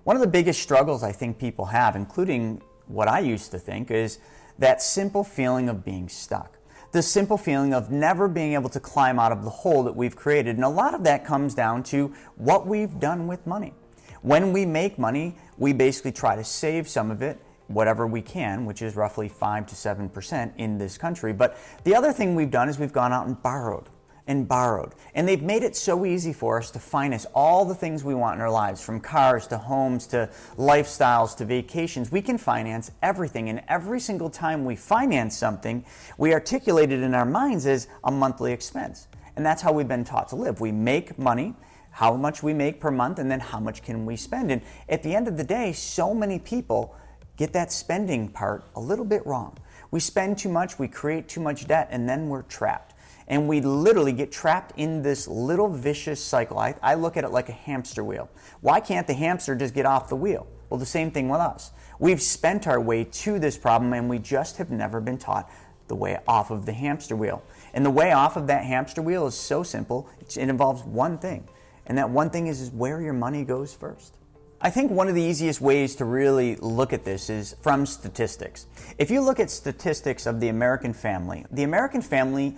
One of the biggest struggles I think people have, including what I used to think, is that simple feeling of being stuck. The simple feeling of never being able to climb out of the hole that we've created. And a lot of that comes down to what we've done with money. When we make money, we basically try to save some of it, whatever we can, which is roughly 5 to 7% in this country. But the other thing we've done is we've gone out and borrowed. And they've made it so easy for us to finance all the things we want in our lives, from cars to homes to lifestyles to vacations. We can finance everything, and every single time we finance something, we articulate it in our minds as a monthly expense. And that's how we've been taught to live. We make money, how much we make per month, and then how much can we spend. And at the end of the day, so many people get that spending part a little bit wrong. We spend too much, we create too much debt, and then we're trapped. And we literally get trapped in this little vicious cycle. I look at it like a hamster wheel. Why can't the hamster just get off the wheel? Well, the same thing with us. We've spent our way to this problem, and we just have never been taught the way off of the hamster wheel. And the way off of that hamster wheel is so simple. It involves one thing. And that one thing is where your money goes first. I think one of the easiest ways to really look at this is from statistics. If you look at statistics of the American family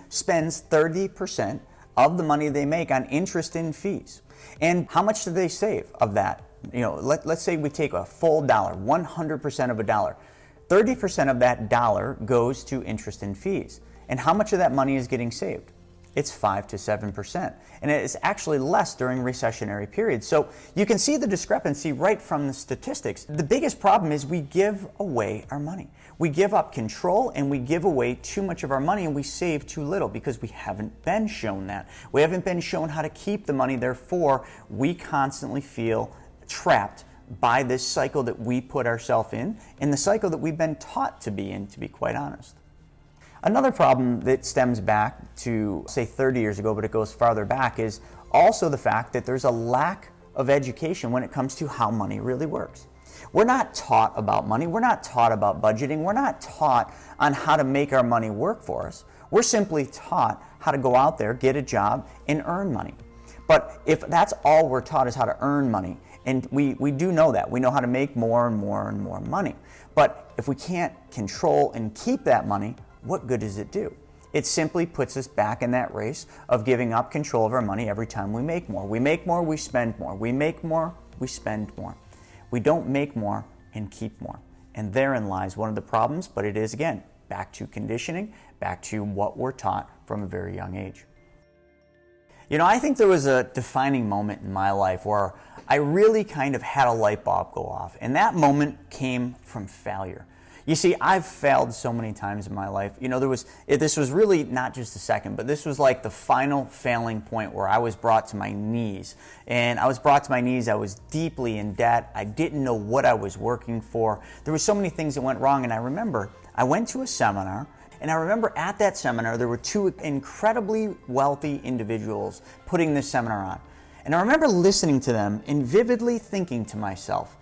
spends 30% of the money they make on interest and fees. And how much do they save of that? Let's say we take a full dollar, 100% of a dollar. 30% of that dollar goes to interest and fees. And how much of that money is getting saved? It's 5 to 7%. And it's actually less during recessionary periods. So you can see the discrepancy right from the statistics. The biggest problem is we give away our money. We give up control and we give away too much of our money, and we save too little because we haven't been shown that. We haven't been shown how to keep the money. Therefore, we constantly feel trapped by this cycle that we put ourselves in, and the cycle that we've been taught to be in, to be quite honest. Another problem that stems back to, say, 30 years ago, but it goes farther back, is also the fact that there's a lack of education when it comes to how money really works. We're not taught about money. We're not taught about budgeting. We're not taught on how to make our money work for us. We're simply taught how to go out there, get a job, and earn money. But if that's all we're taught is how to earn money, and we do know that. We know how to make more and more and more money. But if we can't control and keep that money, what good does it do? It simply puts us back in that race of giving up control of our money every time we make more. We make more, we spend more. We make more, we spend more. We don't make more and keep more. And therein lies one of the problems, but it is, again, back to conditioning, back to what we're taught from a very young age. I think there was a defining moment in my life where I really kind of had a light bulb go off, and that moment came from failure. You see, I've failed so many times in my life. This was really not just a second, but this was like the final failing point where I was brought to my knees. And I was brought to my knees. I was deeply in debt. I didn't know what I was working for. There were so many things that went wrong. And I remember I went to a seminar, and I remember at that seminar there were two incredibly wealthy individuals putting this seminar on. And I remember listening to them and vividly thinking to myself,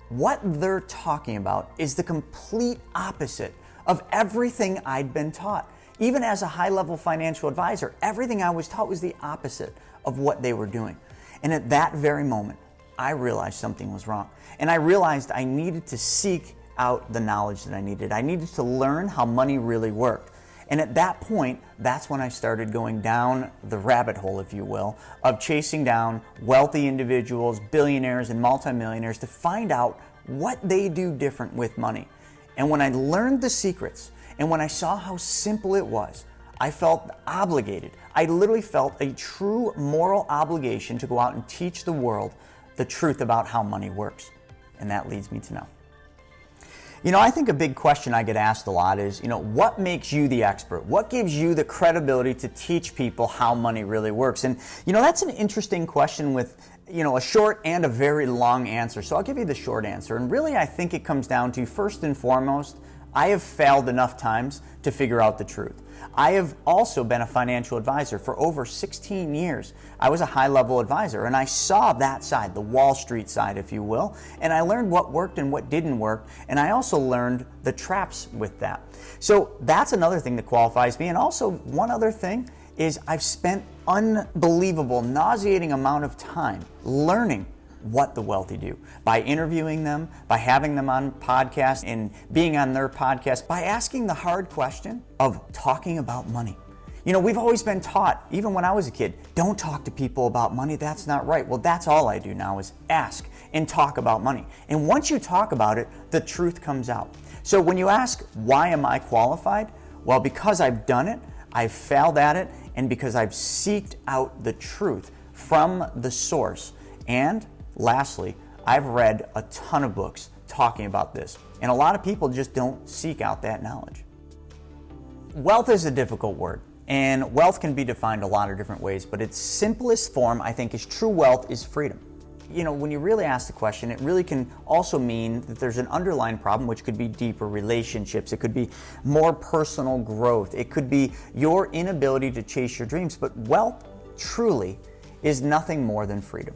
what they're talking about is the complete opposite of everything I'd been taught. Even as a high-level financial advisor, everything I was taught was the opposite of what they were doing. And at that very moment, I realized something was wrong. And I realized I needed to seek out the knowledge that I needed. I needed to learn how money really worked. And at that point, that's when I started going down the rabbit hole, if you will, of chasing down wealthy individuals, billionaires and multimillionaires to find out what they do different with money. And when I learned the secrets and when I saw how simple it was, I felt obligated. I literally felt a true moral obligation to go out and teach the world the truth about how money works. And that leads me to now. I think a big question I get asked a lot is, what makes you the expert? What gives you the credibility to teach people how money really works? And, that's an interesting question with, a short and a very long answer. So I'll give you the short answer. And really, I think it comes down to, first and foremost, I have failed enough times to figure out the truth. I have also been a financial advisor for over 16 years. I was a high-level advisor, and I saw that side, the Wall Street side, if you will, and I learned what worked and what didn't work, and I also learned the traps with that. So that's another thing that qualifies me, and also one other thing is I've spent unbelievable, nauseating amount of time learning what the wealthy do by interviewing them, by having them on podcasts and being on their podcast, by asking the hard question of talking about money. We've always been taught, even when I was a kid, don't talk to people about money, that's not right. Well, that's all I do now is ask and talk about money. And once you talk about it, the truth comes out. So when you ask, why am I qualified? Well, because I've done it, I've failed at it, and because I've seeked out the truth from the source. And lastly, I've read a ton of books talking about this. And a lot of people just don't seek out that knowledge. Wealth is a difficult word. And wealth can be defined a lot of different ways, but its simplest form, I think, is true wealth is freedom. When you really ask the question, it really can also mean that there's an underlying problem, which could be deeper relationships. It could be more personal growth. It could be your inability to chase your dreams. But wealth truly is nothing more than freedom.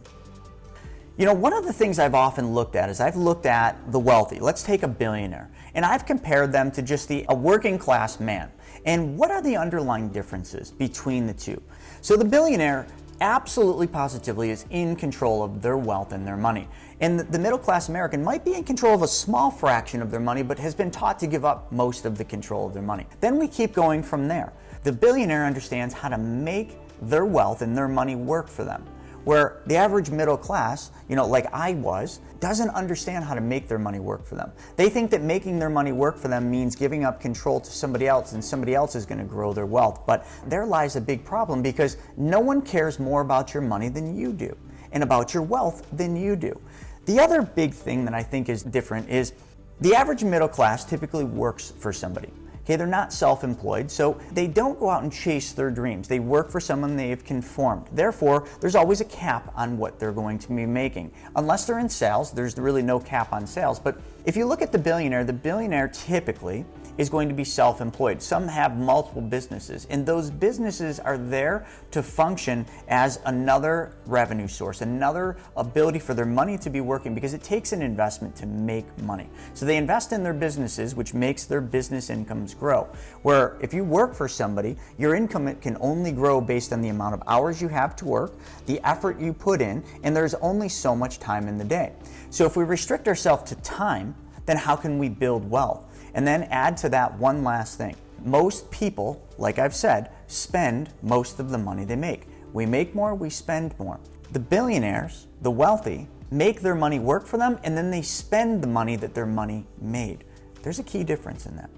One of the things I've often looked at is I've looked at the wealthy. Let's take a billionaire. And I've compared them to just a working class man. And what are the underlying differences between the two? So the billionaire absolutely positively is in control of their wealth and their money. And the middle class American might be in control of a small fraction of their money, but has been taught to give up most of the control of their money. Then we keep going from there. The billionaire understands how to make their wealth and their money work for them. Where the average middle class, like I was, doesn't understand how to make their money work for them. They think that making their money work for them means giving up control to somebody else, and somebody else is going to grow their wealth. But there lies a big problem, because no one cares more about your money than you do, and about your wealth than you do. The other big thing that I think is different is the average middle class typically works for somebody. Okay, they're not self-employed, so they don't go out and chase their dreams. They work for someone they have conformed. Therefore, there's always a cap on what they're going to be making. Unless they're in sales, there's really no cap on sales. But if you look at the billionaire typically is going to be self-employed. Some have multiple businesses, and those businesses are there to function as another revenue source, another ability for their money to be working, because it takes an investment to make money. So they invest in their businesses, which makes their business incomes grow. Where if you work for somebody, your income can only grow based on the amount of hours you have to work, the effort you put in, and there's only so much time in the day. So if we restrict ourselves to time, then how can we build wealth? And then add to that one last thing. Most people, like I've said, spend most of the money they make. We make more, we spend more. The billionaires, the wealthy, make their money work for them, and then they spend the money that their money made. There's a key difference in that.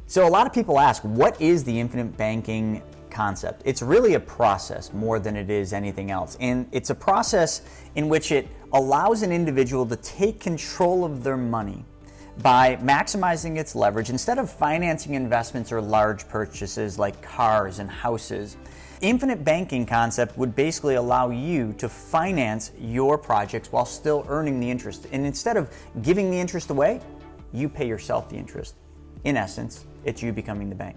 So a lot of people ask, what is the infinite banking concept? It's really a process more than it is anything else. And it's a process in which it allows an individual to take control of their money by maximizing its leverage. Instead of financing investments or large purchases like cars and houses, infinite banking concept would basically allow you to finance your projects while still earning the interest. And instead of giving the interest away, you pay yourself the interest. In essence, it's you becoming the bank.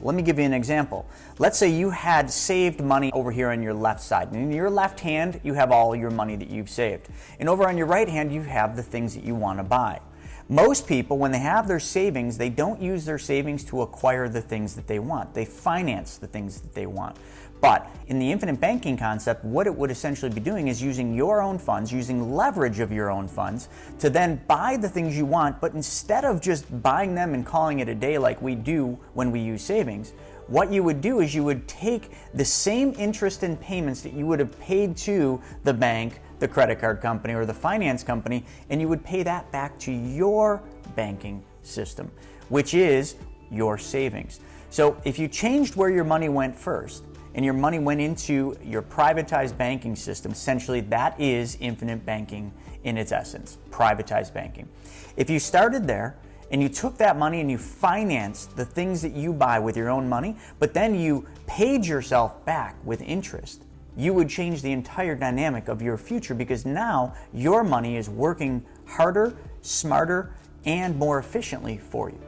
Let me give you an example. Let's say you had saved money over here on your left side. And in your left hand, you have all your money that you've saved. And over on your right hand, you have the things that you want to buy. Most people, when they have their savings, they don't use their savings to acquire the things that they want. They finance the things that they want. But in the infinite banking concept, what it would essentially be doing is using your own funds, using leverage of your own funds to then buy the things you want, but instead of just buying them and calling it a day like we do when we use savings, what you would do is you would take the same interest and payments that you would have paid to the bank, the credit card company, or the finance company, and you would pay that back to your banking system, which is your savings. So if you changed where your money went first, and your money went into your privatized banking system, essentially that is infinite banking in its essence, privatized banking. If you started there, and you took that money and you financed the things that you buy with your own money, but then you paid yourself back with interest, you would change the entire dynamic of your future, because now your money is working harder, smarter, and more efficiently for you.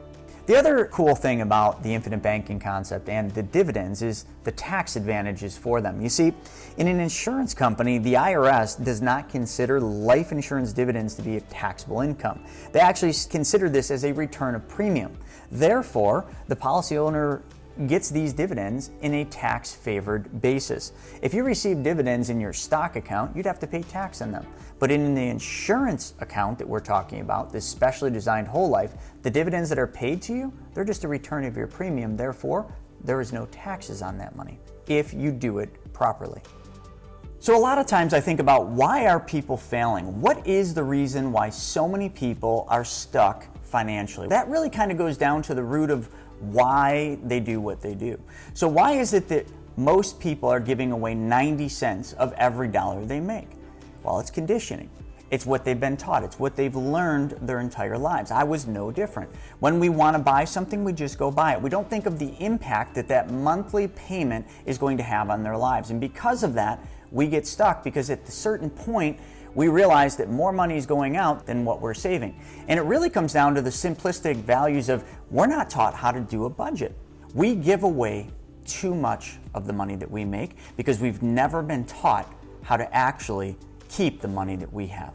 The other cool thing about the infinite banking concept and the dividends is the tax advantages for them. You see, in an insurance company, the IRS does not consider life insurance dividends to be a taxable income. They actually consider this as a return of premium. Therefore, the policy owner gets these dividends in a tax-favored basis. If you receive dividends in your stock account, you'd have to pay tax on them. But in the insurance account that we're talking about, this specially designed whole life, the dividends that are paid to you, they're just a return of your premium. Therefore, there is no taxes on that money if you do it properly. So a lot of times I think about, why are people failing? What is the reason why so many people are stuck financially? That really kind of goes down to the root of why they do what they do. So why is it that most people are giving away 90 cents of every dollar they make? Well, it's conditioning. It's what they've been taught. It's what they've learned their entire lives. I was no different. When we want to buy something, we just go buy it. We don't think of the impact that that monthly payment is going to have on their lives. And because of that, we get stuck, because at a certain point, we realize that more money is going out than what we're saving. And it really comes down to the simplistic values of, we're not taught how to do a budget. We give away too much of the money that we make because we've never been taught how to actually keep the money that we have.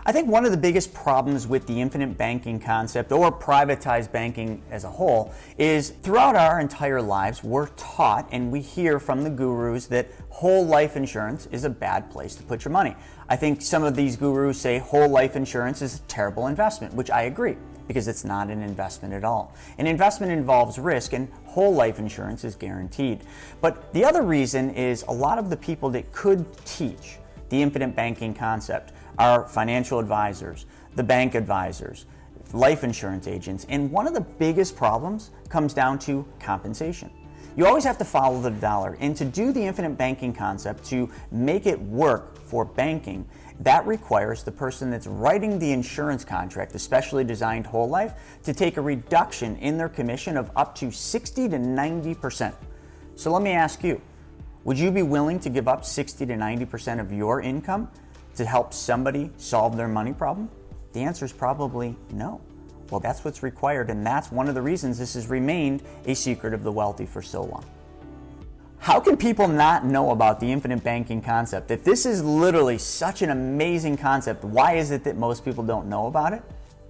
I think one of the biggest problems with the infinite banking concept, or privatized banking as a whole, is throughout our entire lives, we're taught and we hear from the gurus that whole life insurance is a bad place to put your money. I think some of these gurus say whole life insurance is a terrible investment, which I agree, because it's not an investment at all. An investment involves risk, and whole life insurance is guaranteed. But the other reason is, a lot of the people that could teach the infinite banking concept are financial advisors, the bank advisors, life insurance agents, and one of the biggest problems comes down to compensation. You always have to follow the dollar, and to do the infinite banking concept, to make it work for banking, that requires the person that's writing the insurance contract, the specially designed whole life, to take a reduction in their commission of up to 60 to 90%. So let me ask you, would you be willing to give up 60 to 90% of your income to help somebody solve their money problem? The answer is probably no. Well, that's what's required, and that's one of the reasons this has remained a secret of the wealthy for so long. How can people not know about the infinite banking concept? If this is literally such an amazing concept, why is it that most people don't know about it?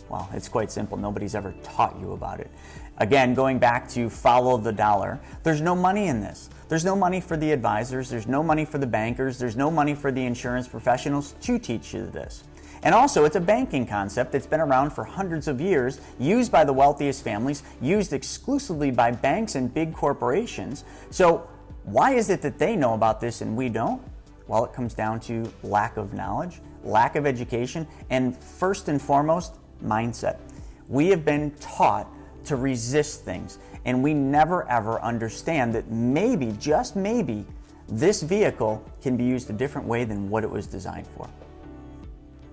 Well, it's quite simple. Nobody's ever taught you about it. Again, going back to follow the dollar, there's no money in this. There's no money for the advisors, there's no money for the bankers, there's no money for the insurance professionals to teach you this. And also, it's a banking concept that's been around for hundreds of years, used by the wealthiest families, used exclusively by banks and big corporations. So why is it that they know about this and we don't? Well, it comes down to lack of knowledge, lack of education, and first and foremost, mindset. We have been taught to resist things, and we never ever understand that maybe, just maybe, this vehicle can be used a different way than what it was designed for.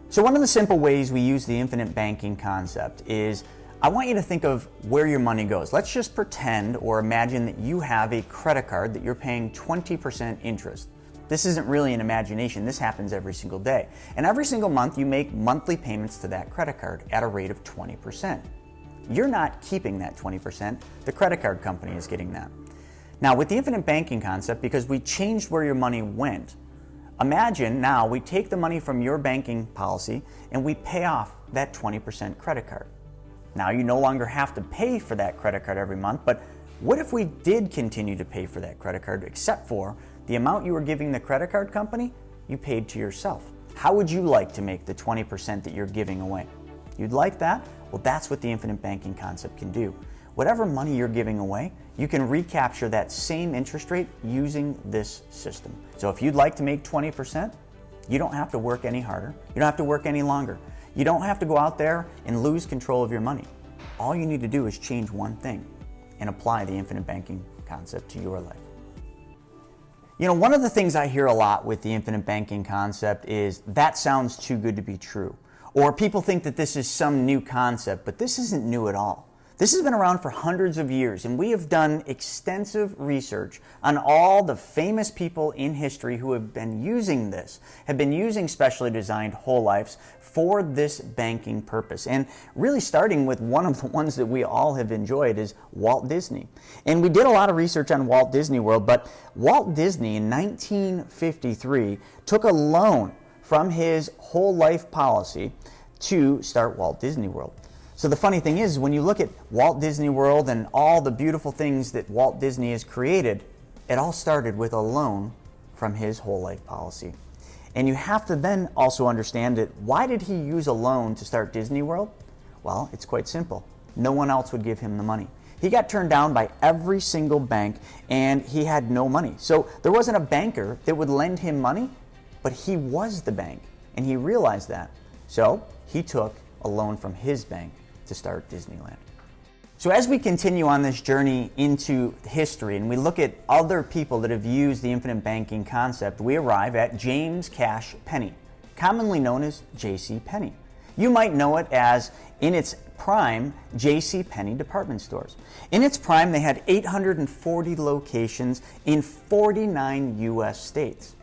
So one of the simple ways we use the infinite banking concept is, I want you to think of where your money goes. Let's just pretend or imagine that you have a credit card that you're paying 20% interest. This isn't really an imagination, this happens every single day. And every single month you make monthly payments to that credit card at a rate of 20%. You're not keeping that 20%, the credit card company is getting that. Now with the infinite banking concept, because we changed where your money went, imagine now we take the money from your banking policy and we pay off that 20% credit card. Now you no longer have to pay for that credit card every month, but what if we did continue to pay for that credit card, except for the amount you were giving the credit card company, you paid to yourself? How would you like to make the 20% that you're giving away? You'd like that? Well, that's what the infinite banking concept can do. Whatever money you're giving away, you can recapture that same interest rate using this system. So if you'd like to make 20%, you don't have to work any harder. You don't have to work any longer. You don't have to go out there and lose control of your money. All you need to do is change one thing and apply the infinite banking concept to your life. You know, one of the things I hear a lot with the infinite banking concept is, that sounds too good to be true. Or people think that this is some new concept, but this isn't new at all. This has been around for hundreds of years, and we have done extensive research on all the famous people in history who have been using this, have been using specially designed whole lives for this banking purpose. And really starting with one of the ones that we all have enjoyed is Walt Disney. And we did a lot of research on Walt Disney World, but Walt Disney in 1953 took a loan from his whole life policy to start Walt Disney World. So the funny thing is, when you look at Walt Disney World and all the beautiful things that Walt Disney has created, it all started with a loan from his whole life policy. And you have to then also understand that why did he use a loan to start Disney World? Well, it's quite simple. No one else would give him the money. He got turned down by every single bank and he had no money. So there wasn't a banker that would lend him money, but he was the bank and he realized that. So he took a loan from his bank to start Disneyland. So as we continue on this journey into history and we look at other people that have used the infinite banking concept, we arrive at James Cash Penney, commonly known as JCPenney. You might know it as, in its prime, JCPenney department stores. In its prime, they had 840 locations in 49 US states.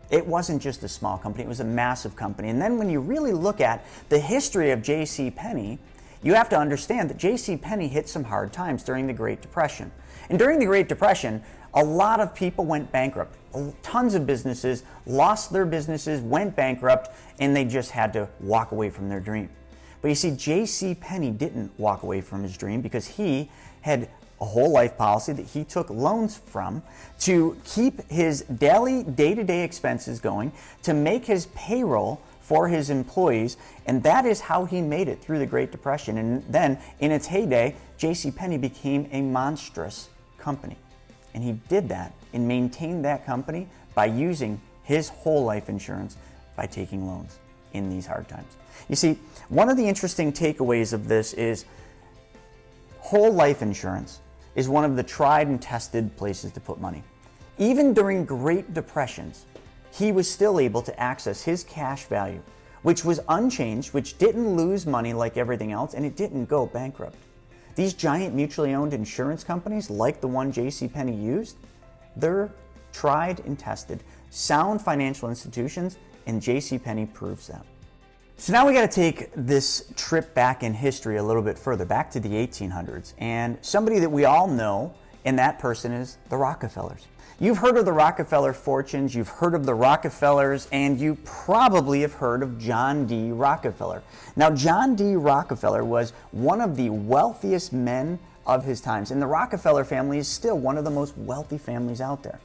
It wasn't just a small company, it was a massive company. And then when you really look at the history of JCPenney, you have to understand that JCPenney hit some hard times during the Great Depression. And during the Great Depression, a lot of people went bankrupt. Tons of businesses lost their businesses, went bankrupt, and they just had to walk away from their dream. But you see, JCPenney didn't walk away from his dream because he had a whole life policy that he took loans from to keep his daily, day-to-day expenses going, to make his payroll for his employees, and that is how he made it through the Great Depression. And then, in its heyday, JCPenney became a monstrous company. And he did that and maintained that company by using his whole life insurance by taking loans in these hard times. You see, one of the interesting takeaways of this is whole life insurance is one of the tried and tested places to put money. Even during Great Depressions, he was still able to access his cash value, which was unchanged, which didn't lose money like everything else, and it didn't go bankrupt. These giant mutually owned insurance companies, like the one JCPenney used, they're tried and tested, sound financial institutions, and JCPenney proves that. So now we got to take this trip back in history a little bit further, back to the 1800s, and somebody that we all know, and that person is the Rockefellers. You've heard of the Rockefeller fortunes, you've heard of the Rockefellers, and you probably have heard of John D. Rockefeller. Now, John D. Rockefeller was one of the wealthiest men of his times, and the Rockefeller family is still one of the most wealthy families out there.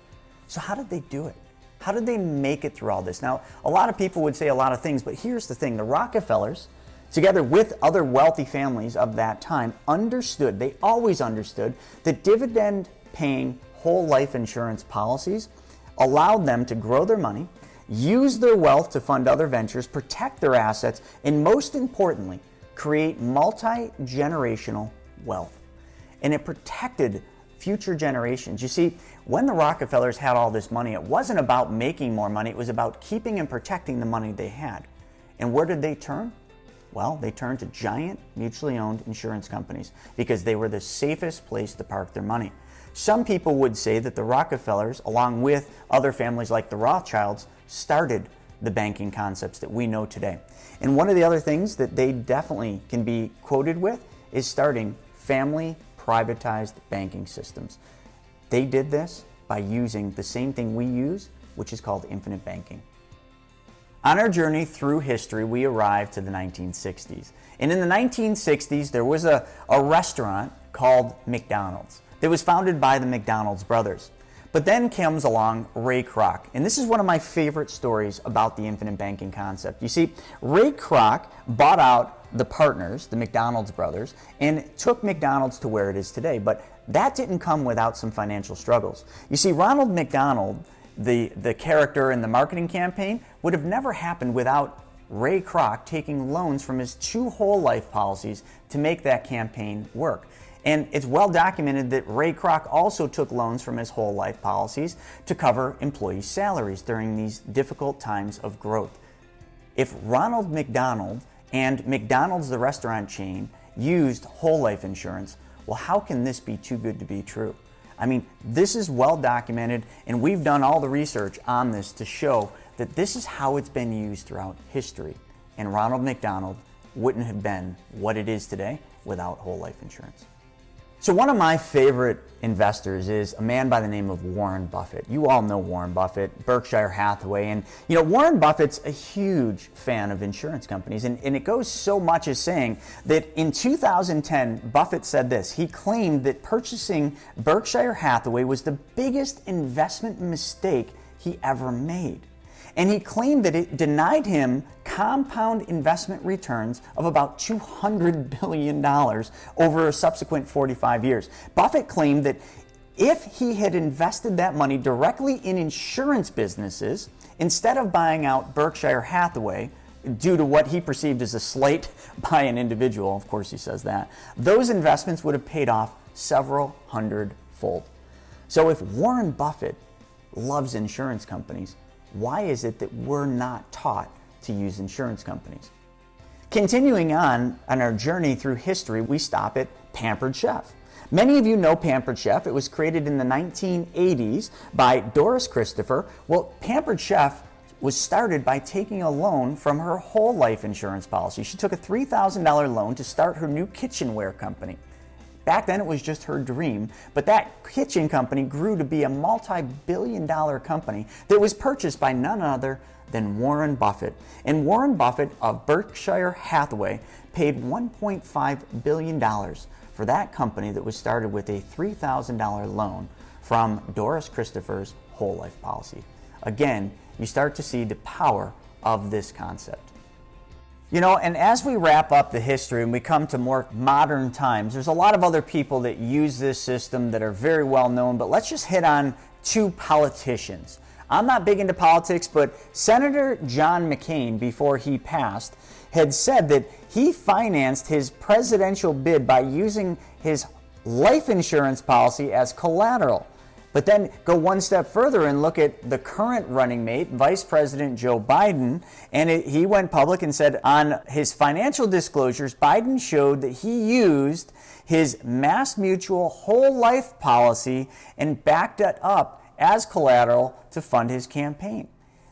So how did they do it? How did they make it through all this? Now, a lot of people would say a lot of things, but here's the thing. The Rockefellers, together with other wealthy families of that time, understood, they always understood, that dividend-paying whole life insurance policies allowed them to grow their money, use their wealth to fund other ventures, protect their assets, and most importantly, create multi-generational wealth. And it protected future generations. You see, when the Rockefellers had all this money, it wasn't about making more money, it was about keeping and protecting the money they had. And where did they turn? Well, they turned to giant mutually owned insurance companies because they were the safest place to park their money. Some people would say that the Rockefellers, along with other families like the Rothschilds, started the banking concepts that we know today. And one of the other things that they definitely can be quoted with is starting family privatized banking systems. They did this by using the same thing we use, which is called infinite banking. On our journey through history, we arrived to the 1960s. And in the 1960s, there was a restaurant called McDonald's that was founded by the McDonald's brothers. But then comes along Ray Kroc, and this is one of my favorite stories about the infinite banking concept. You see, Ray Kroc bought out the partners, the McDonald's brothers, and took McDonald's to where it is today. But that didn't come without some financial struggles. You see, Ronald McDonald, the character in the marketing campaign, would have never happened without Ray Kroc taking loans from his 2 whole life policies to make that campaign work. And it's well documented that Ray Kroc also took loans from his whole life policies to cover employees' salaries during these difficult times of growth. If Ronald McDonald and McDonald's, the restaurant chain, used whole life insurance, well, how can this be too good to be true? I mean, this is well documented, and we've done all the research on this to show that this is how it's been used throughout history. And Ronald McDonald wouldn't have been what it is today without whole life insurance. So one of my favorite investors is a man by the name of Warren Buffett. You all know Warren Buffett, Berkshire Hathaway, and Warren Buffett's a huge fan of insurance companies, and it goes so much as saying that in 2010, Buffett said this. He claimed that purchasing Berkshire Hathaway was the biggest investment mistake he ever made. And he claimed that it denied him compound investment returns of about $200 billion over a subsequent 45 years. Buffett claimed that if he had invested that money directly in insurance businesses, instead of buying out Berkshire Hathaway, due to what he perceived as a slight by an individual, of course he says that, those investments would have paid off several hundred-fold. So if Warren Buffett loves insurance companies, why is it that we're not taught to use insurance companies? Continuing on our journey through history, we stop at Pampered Chef. Many of you know Pampered Chef. It was created in the 1980s by Doris Christopher. Well, Pampered Chef was started by taking a loan from her whole life insurance policy. She took a $3,000 loan to start her new kitchenware company. Back then it was just her dream, but that kitchen company grew to be a multi-billion-dollar company that was purchased by none other than Warren Buffett. And Warren Buffett of Berkshire Hathaway paid $1.5 billion for that company that was started with a $3,000 loan from Doris Christopher's whole life policy. Again, you start to see the power of this concept. And as we wrap up the history and we come to more modern times, there's a lot of other people that use this system that are very well known, but let's just hit on two politicians. I'm not big into politics, but Senator John McCain, before he passed, had said that he financed his presidential bid by using his life insurance policy as collateral. But then go one step further and look at the current running mate, Vice President Joe Biden, and he went public and said on his financial disclosures, Biden showed that he used his Mass Mutual whole life policy and backed it up as collateral to fund his campaign.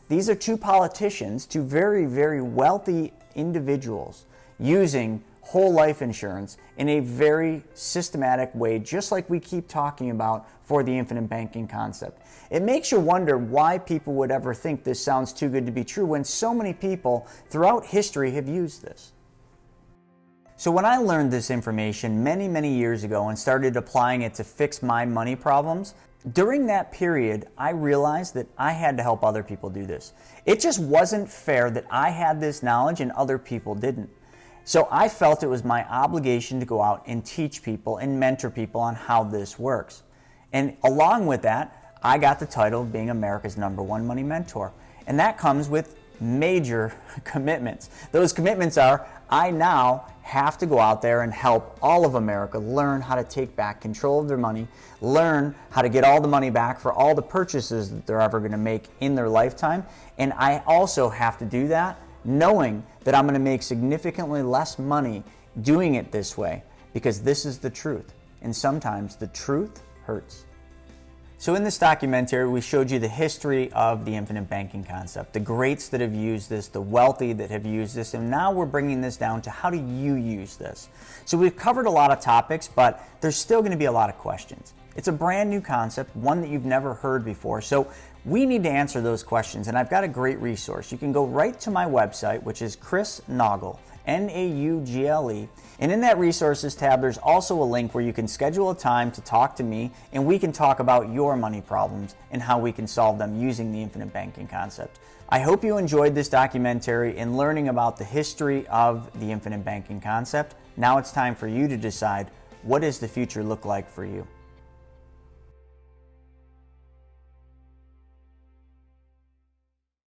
These are two politicians, two very, very wealthy individuals using whole life insurance in a very systematic way, just like we keep talking about for the infinite banking concept. It makes you wonder why people would ever think this sounds too good to be true when so many people throughout history have used this. So when I learned this information many, many years ago and started applying it to fix my money problems, during that period, I realized that I had to help other people do this. It just wasn't fair that I had this knowledge and other people didn't. So I felt it was my obligation to go out and teach people and mentor people on how this works. And along with that, I got the title of being America's #1 money mentor. And that comes with major commitments. Those commitments are, I now have to go out there and help all of America learn how to take back control of their money, learn how to get all the money back for all the purchases that they're ever going to make in their lifetime. And I also have to do that knowing that I'm going to make significantly less money doing it this way, because this is the truth. And sometimes the truth hurts. So in this documentary, we showed you the history of the infinite banking concept, the greats that have used this, the wealthy that have used this, and now we're bringing this down to how do you use this? So we've covered a lot of topics, but there's still going to be a lot of questions. It's a brand new concept, one that you've never heard before, so we need to answer those questions, and I've got a great resource. You can go right to my website, which is Chris Naugle, Naugle, and in that resources tab, there's also a link where you can schedule a time to talk to me, and we can talk about your money problems and how we can solve them using the infinite banking concept. I hope you enjoyed this documentary in learning about the history of the infinite banking concept. Now it's time for you to decide, what does the future look like for you?